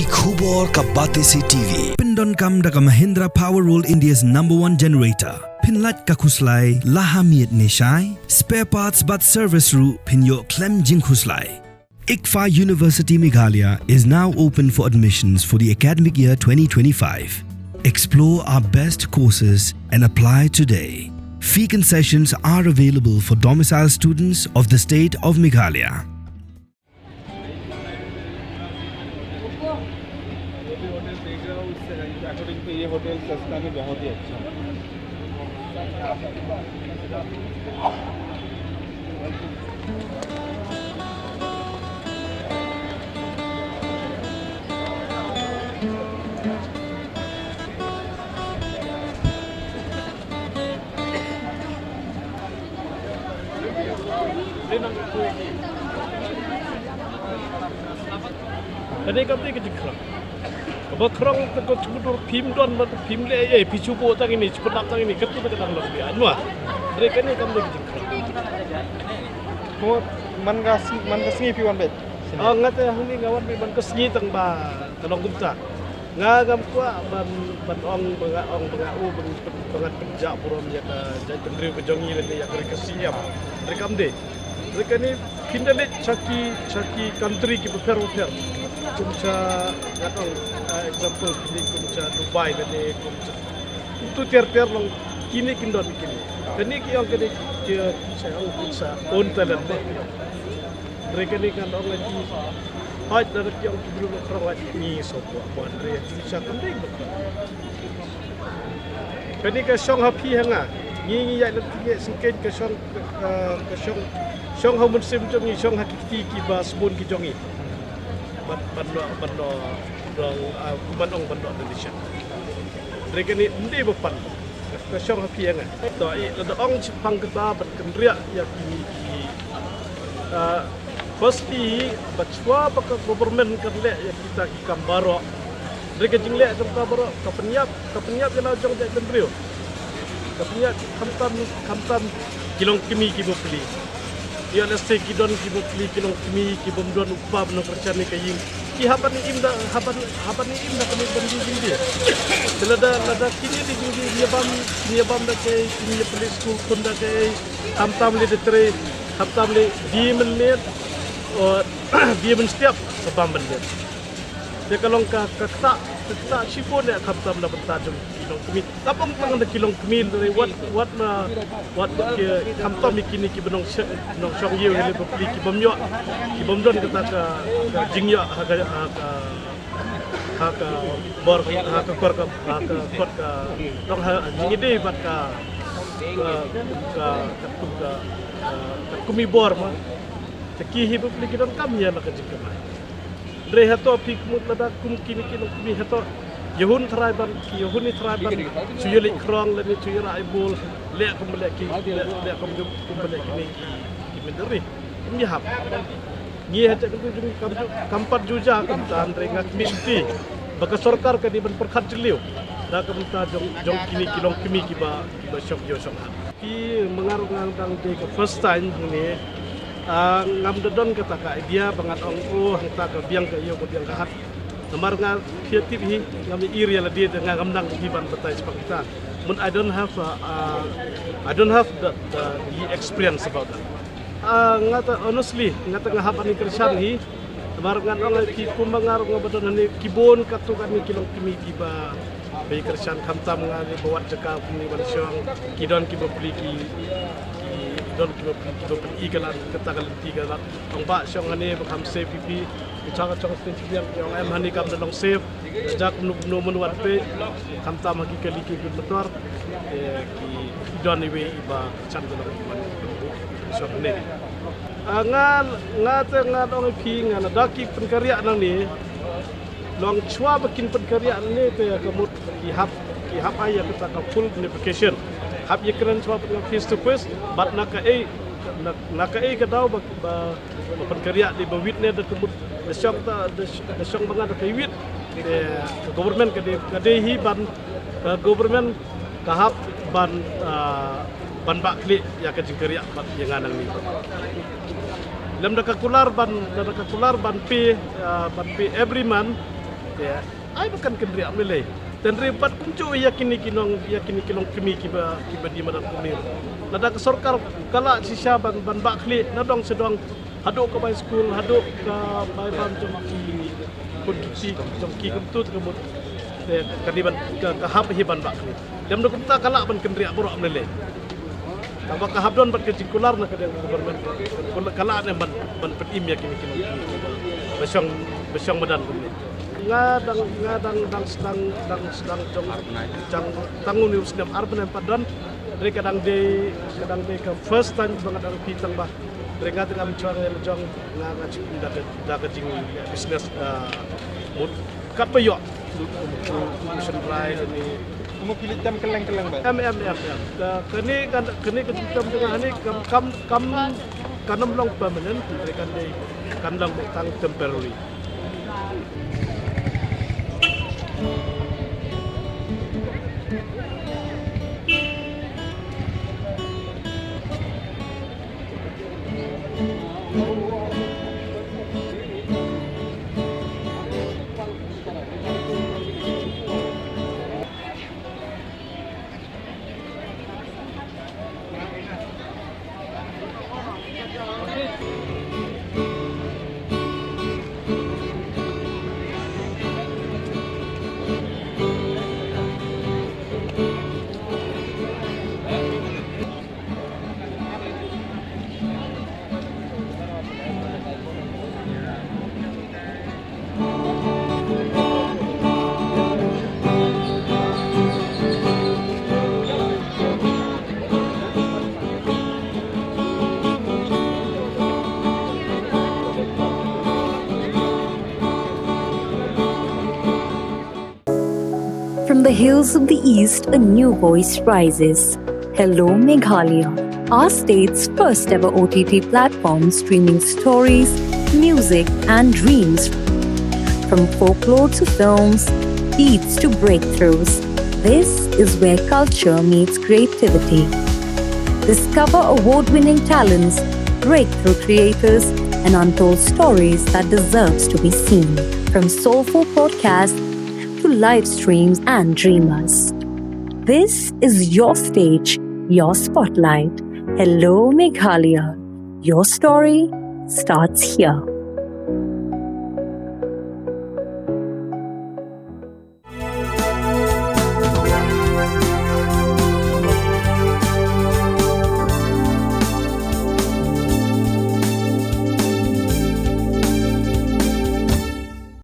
Ki khubor ka bate si TV. Pindon kam da ka Mahindra Powerwall India's #1 generator. Pinlat ka khuslai lahamiet nishai. Spare parts but service ru pinyo klem jing khuslai. ICFA University Meghalaya is now open for admissions for the academic year 2025. Explore our best courses and apply today. Fee concessions are available for domicile students of the state of Meghalaya. ये होटल सस्ता में बहुत ही अच्छा Kadang kadang kita kerang. Berkerang tekuk cukup film don, film le, picu po tang ini, cepat tang ini, ketu tak kadang lebih. Anwa, mereka ni kamu kita kerang. Mau man kasih piwan bet. Oh, ngata yang ni ngawan man kasih tang ba, kalong gumta. Ngagam kuah ban ong bengau bengat penjak puram ya jadi pendiri pejongi le ya mereka siap. Mereka amde. Mereka ni pindah caki country ki per. Kumcha ngatong example kini kumcha Dubai ni kumcha itu tiar long kini kindon kini kini yang kini dia saya kumcha on talent mereka ni kan orang lagi haj dari yang belum pernah ni sopo buat mereka bisa penting kini ke song happy hanga ni ya nanti singkat ke song hamun sim jong ni song hakiki ki bas bun ki jongi bando Indonesia. Mereka ni ndi bepan. Kesong happy yang to I la ong Jepang kita berkendria ya kini pasti bachwa pak government kerle ya kita ikam baro. Mereka jingle kita baro kapenyap kena jong ja kendrio. Kapenyap kamtam kilong kimi ki beli. Ya leste kidon ki beli kilong kimi ki bomdon upah no kerja ni kayin ki hapan ni imda kami bandi dia lada kini di dia bam da ke kini police school kunda ke tam le detre tam le di menit dia men setiap sebam menit dia kalong ka sipon ya tam da bertajam kilong kimi tapong tangan da kilong kimi dari what ke tam kini ki benong song ye le beli ki bomdon kata ka jingya ha bor ha kor ka dong ha jingi bat ka kumi bor ma ki hi beli ki don kam ya la ka jingka dre hato pik mut lada kum kini kumi hato Yahun traiban suyuli krong le suyura ibul le kumle ki menderi mi hap ni hata kampat juja kam tan rengat minti baka sarkar ka di ban perkhat jeliu da kam ta jong kini kilong kimi ki ba syok yo syok ki mengarung tang de first time ni ngam dedon kata ka dia bangat ong hanta ka biang ka yo biang ka hat Namar nga kreatif hi ngami iri la dia nga ngamdang hiban betai sepakita. Mun I don't have the experience about that. Ngata honestly ngata nga hapan ni Krishan hi namar nga ong ki kumangar nga badon ni kibon katukan ni kilong kimi kiba bay Krishan kamtam nga ni bawat jaka ni bansyong kidon ki beli ki don ki ikalan katagalan tigalan ang ba syong ani bakam save pipi Ucaga yang em hani kam dalong save sejak numun watpe kam tam hagi kaliki good motor ki don iwe iba chan dalong so ne nga dong pi nga daki penkarya nang ni long chua bakin penkarya ni te kamut ki hap aya kita ka full notification hap ye keren chua face to face bat naka ka daw ba penkarya di bawitne da kemut Desyong bangat ke wit government ke hi ban government kahap ban bakli ya ke jingkeriak bat yang anang ni Dalam daka kular ban P every month Ya, ai bukan kendriak melei. Dan ribat kuncu yakini kilong kemi kiba di madan kumir. Nada ke sorkar kala sisa ban bakli nadong sedang haduk ke by school, haduk ke by ban jongki kunci jongki kemtut kebut kadiban ke hab hiban bakli. Dem dok ta kala ban kendriak borok melei. Tambah ke habdon ban ke cikular na kadang government kala ne ban petim yakini kilong besong madan kumir. Ngadang sedang tanggung ni usnam arban padran mereka kadang de ke first time bangadang pitang bah mereka tengah mencari jong ngajik daga jing business mud kat bayo mission prize ni Kamu pilih jam keleng-keleng baik. kini kejutan dengan ni kanam long permanent mereka de kandang tang temporary. From the hills of the east, a new voice rises. Hello Meghalaya, our state's first ever OTT platform streaming stories, music and dreams. From folklore to films, beats to breakthroughs, this is where culture meets creativity. Discover award-winning talents, breakthrough creators, and untold stories that deserves to be seen. From soulful podcasts to live streams and dreamers. This is your stage, your spotlight. Hello Meghalaya. Your story starts here.